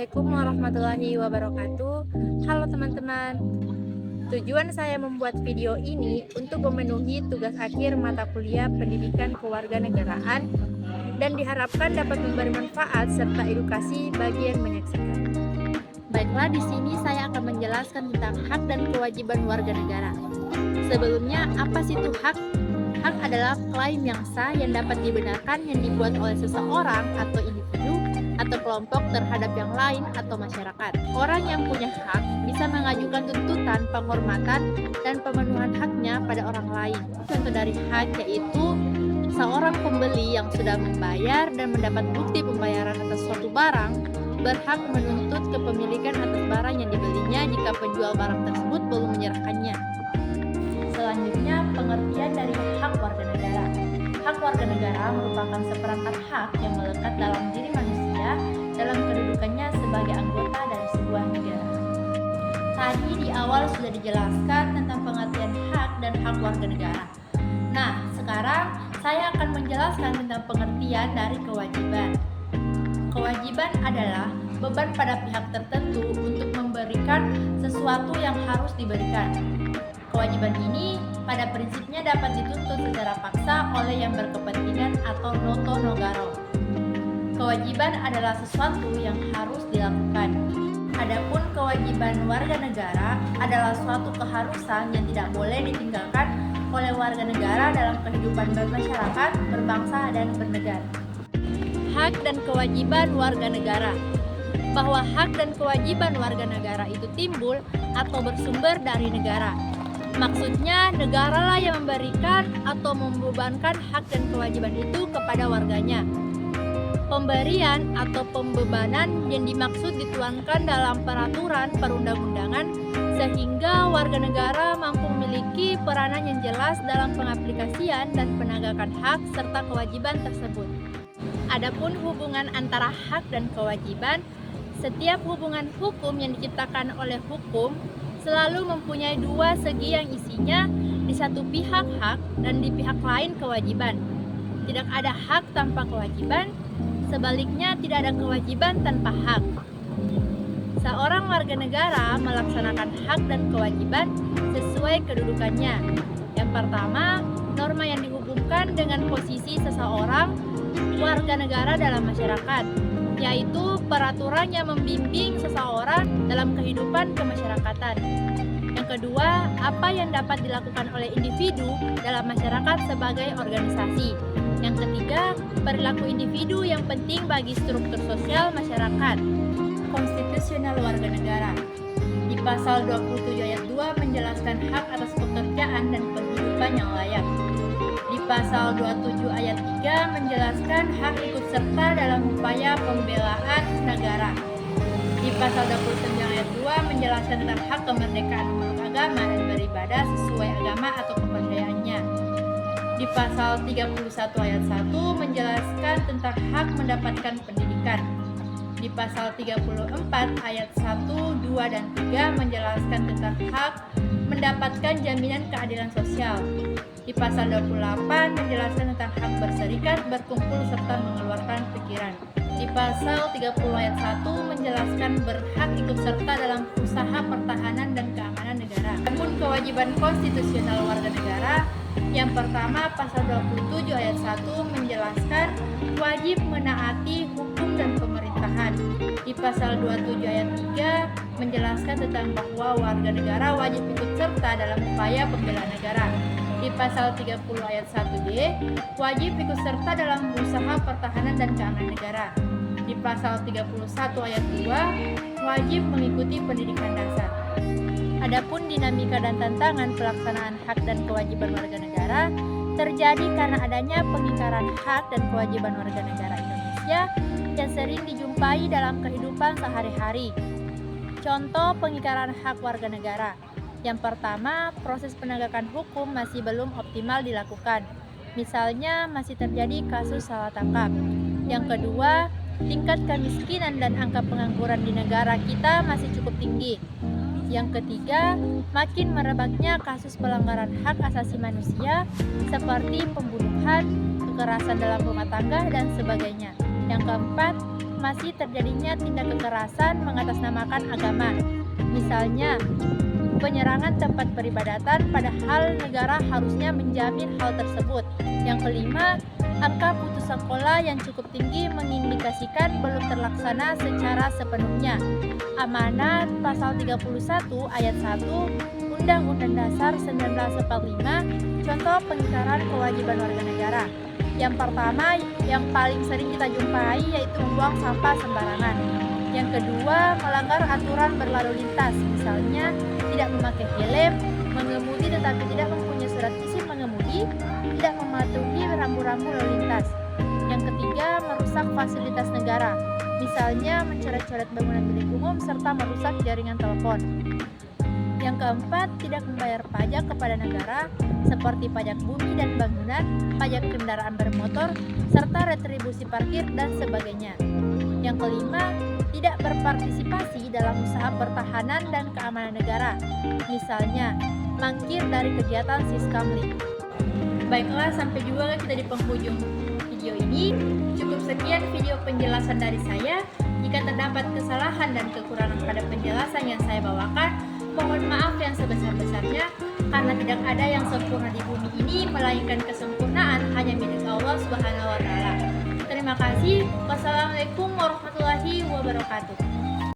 Assalamualaikum warahmatullahi wabarakatuh. Halo teman-teman. Tujuan saya membuat video ini untuk memenuhi tugas akhir mata kuliah Pendidikan Kewarganegaraan dan diharapkan dapat memberi manfaat serta edukasi bagi yang menyaksikan. Baiklah, di sini saya akan menjelaskan tentang hak dan kewajiban warga negara. Sebelumnya, apa sih itu hak? Hak adalah klaim yang sah yang dapat dibenarkan yang dibuat oleh seseorang atau individu atau kelompok terhadap yang lain atau masyarakat. Orang yang punya hak bisa mengajukan tuntutan penghormatan dan pemenuhan haknya pada orang lain. Contoh dari hak yaitu seorang pembeli yang sudah membayar dan mendapat bukti pembayaran atas suatu barang berhak menuntut kepemilikan atas barang yang dibelinya jika penjual barang tersebut belum menyerahkannya. Selanjutnya, pengertian dari hak warga negara. Hak warga negara merupakan seperangkat hak yang melekat dalam diri manusia dalam kedudukannya sebagai anggota dari sebuah negara. Tadi di awal sudah dijelaskan tentang pengertian hak dan hak warga negara. Nah, sekarang saya akan menjelaskan tentang pengertian dari kewajiban. Kewajiban adalah beban pada pihak tertentu untuk memberikan sesuatu yang harus diberikan. Kewajiban ini pada prinsipnya dapat dituntut secara paksa oleh yang berkepentingan atau noto nogaro. Kewajiban adalah sesuatu yang harus dilakukan. Adapun kewajiban warga negara adalah suatu keharusan yang tidak boleh ditinggalkan oleh warga negara dalam kehidupan bermasyarakat, berbangsa, dan bernegara. Hak dan kewajiban warga negara. Bahwa hak dan kewajiban warga negara itu timbul atau bersumber dari negara. Maksudnya, negaralah yang memberikan atau membebankan hak dan kewajiban itu kepada warganya. Pemberian atau pembebanan yang dimaksud dituangkan dalam peraturan perundang-undangan sehingga warga negara mampu memiliki peranan yang jelas dalam pengaplikasian dan penegakan hak serta kewajiban tersebut. Adapun hubungan antara hak dan kewajiban, setiap hubungan hukum yang diciptakan oleh hukum selalu mempunyai dua segi yang isinya di satu pihak hak dan di pihak lain kewajiban. Tidak ada hak tanpa kewajiban, sebaliknya tidak ada kewajiban tanpa hak. Seorang warga negara melaksanakan hak dan kewajiban sesuai kedudukannya. Yang pertama, norma yang dihubungkan dengan posisi seseorang warga negara dalam masyarakat, yaitu peraturan yang membimbing seseorang dalam kehidupan kemasyarakatan. Yang kedua, apa yang dapat dilakukan oleh individu dalam masyarakat sebagai organisasi. Yang ketiga, perilaku individu yang penting bagi struktur sosial masyarakat. Konstitusional warga negara. Di pasal 27 ayat 2 menjelaskan hak atas pekerjaan dan penghidupan yang layak. Di pasal 27 ayat 3 menjelaskan hak ikut serta dalam upaya pembelaan negara. Di pasal 29 ayat 2 menjelaskan tentang hak kemerdekaan memeluk agama dan beribadah sesuai agama atau kepercayaannya. Di pasal 31 ayat 1 menjelaskan tentang hak mendapatkan pendidikan. Di pasal 34 ayat 1, 2, dan 3 menjelaskan tentang hak mendapatkan jaminan keadilan sosial. Di pasal 28 menjelaskan tentang hak berserikat, berkumpul, serta mengeluarkan pikiran. Di pasal 30 ayat 1 menjelaskan berhak ikut serta dalam usaha pertahanan dan keamanan negara. Adapun kewajiban konstitusional warga negara, yang pertama pasal 27 ayat 1 menjelaskan wajib menaati hukum dan pemerintahan. Di pasal 27 ayat 3 menjelaskan tentang bahwa warga negara wajib ikut serta dalam upaya pembelaan negara. Di pasal 30 ayat 1D, wajib ikut serta dalam usaha pertahanan dan keamanan negara. Di pasal 31 ayat 2, wajib mengikuti pendidikan dasar. Adapun dinamika dan tantangan pelaksanaan hak dan kewajiban warga negara terjadi karena adanya pengingkaran hak dan kewajiban warga negara Indonesia yang sering dijumpai dalam kehidupan sehari-hari. Contoh pengingkaran hak warga negara. Yang pertama, proses penegakan hukum masih belum optimal dilakukan. Misalnya, masih terjadi kasus salah tangkap. Yang kedua, tingkat kemiskinan dan angka pengangguran di negara kita masih cukup tinggi. Yang ketiga, makin merebaknya kasus pelanggaran hak asasi manusia seperti pembunuhan, kekerasan dalam rumah tangga, dan sebagainya. Yang keempat, masih terjadinya tindak kekerasan mengatasnamakan agama. Misalnya, penyerangan tempat peribadatan padahal negara harusnya menjamin hal tersebut. Yang kelima, angka putus sekolah yang cukup tinggi mengindikasikan belum terlaksana secara sepenuhnya. Amanat Pasal 31 Ayat 1 Undang-Undang Dasar 1945 contoh pengingkaran kewajiban warga negara. Yang pertama, yang paling sering kita jumpai yaitu membuang sampah sembarangan. Yang kedua, melanggar aturan berlalu lintas, misalnya tidak memakai helm, mengemudi tetapi tidak mempunyai surat izin mengemudi, tidak mematuhi rambu-rambu lalu lintas. Yang ketiga, merusak fasilitas negara, misalnya mencoret-coret bangunan milik umum serta merusak jaringan telepon. Yang keempat, tidak membayar pajak kepada negara seperti pajak bumi dan bangunan, pajak kendaraan bermotor, serta retribusi parkir dan sebagainya. Yang kelima, tidak berpartisipasi dalam usaha pertahanan dan keamanan negara, misalnya mangkir dari kegiatan Siskamling. Baiklah, sampai juga kita di penghujung video ini. Cukup sekian video penjelasan dari saya. Jika terdapat kesalahan dan kekurangan pada penjelasan yang saya bawakan, mohon maaf yang sebesar-besarnya, karena tidak ada yang sempurna di bumi ini, melainkan kesempurnaan hanya milik Allah Subhanahu wa Ta'ala. Terima kasih. Wassalamualaikum warahmatullahi wabarakatuh.